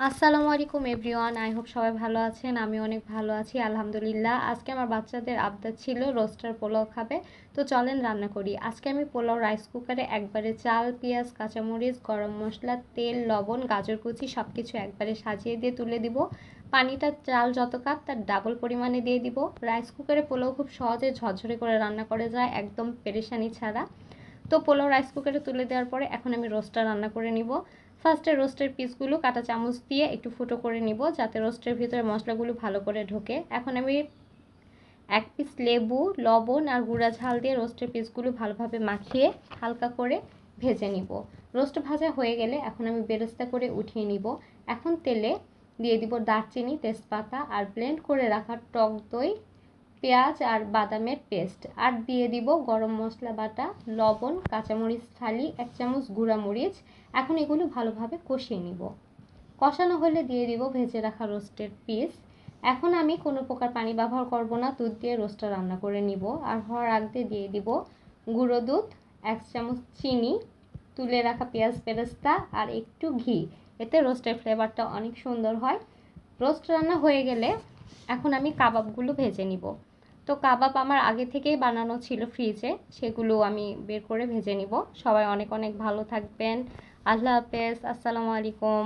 আসসালামু আলাইকুম everyone. I hope সবাই ভালো আছেন। আমি অনেক ভালো আছি আলহামদুলিল্লাহ। আজকে আমার বাচ্চাদের আবদার ছিল রোস্টার পোলাও খাবে, তো চলেন রান্না করি। আজকে আমি পোলাও রাইস কুকারে একবারে চাল, পেঁয়াজ, কাঁচামরিচ, গরম মশলা, তেল, লবণ, গাজর কুচি সব কিছু একবারে সাজিয়ে দিয়ে তুলে দিব। পানিটা চাল যত কাপ তার ডাবল পরিমাণে দিয়ে দিব। রাইস কুকারে পোলাও খুব সহজে ঝরঝরে করে রান্না করা যায়, একদম পেরেশানি ছাড়া। তো পোলাও রাইস কুকারে তুলে দেওয়ার পরে এখন আমি রোস্টটা রান্না করে নিব। ফার্স্টে রোস্টের পিসগুলো কাঁটা চামচ দিয়ে একটু ফুটো করে নিব, যাতে রোস্টের ভিতরে মশলাগুলো ভালো করে ঢোকে। এখন আমি এক পিস লেবু, লবণ আর গুঁড়া ঝাল দিয়ে রোস্টের পিসগুলো ভালোভাবে মাখিয়ে হালকা করে ভেজে নিব। রোস্ট ভাজা হয়ে গেলে এখন আমি বেরেস্তা করে উঠিয়ে নিব। এখন তেলে দিয়ে দিব দারচিনি, তেজপাতা আর ব্লেন্ড করে রাখা টক দই, পেঁয়াজ আর বাদামের পেস্ট, আর দিয়ে দিব গরম মশলা বাটা, লবণ, কাঁচামরিচ ফালি, 1 চামচ গুঁড়া মরিচ। এখন এগুলো ভালোভাবে কষিয়ে নিব। কষানো হলে দিয়ে দিব ভেজে রাখা রোস্টের পিস। এখন আমি কোনো প্রকার পানি ব্যবহার করব না, দুধ দিয়ে রোস্টটা রান্না করে নিব। আর হওয়ার আগে দিয়ে দিব গুঁড়ো দুধ, 1 চামচ চিনি, তুলে রাখা পেঁয়াজ বেরেস্তা আর একটু ঘি। এতে রোস্টের ফ্লেভারটা অনেক সুন্দর হয়। রোস্ট রান্না হয়ে গেলে এখন আমি কাবাবগুলো ভেজে নিব। তো কাবাব আমার আগে থেকেই বানানো ছিল ফ্রিজে, সেগুলো আমি বের করে ভেজে নিব। সবাই অনেক অনেক ভালো থাকবেন। আল্লাহ হাফেজ। আসসালামু আলাইকুম।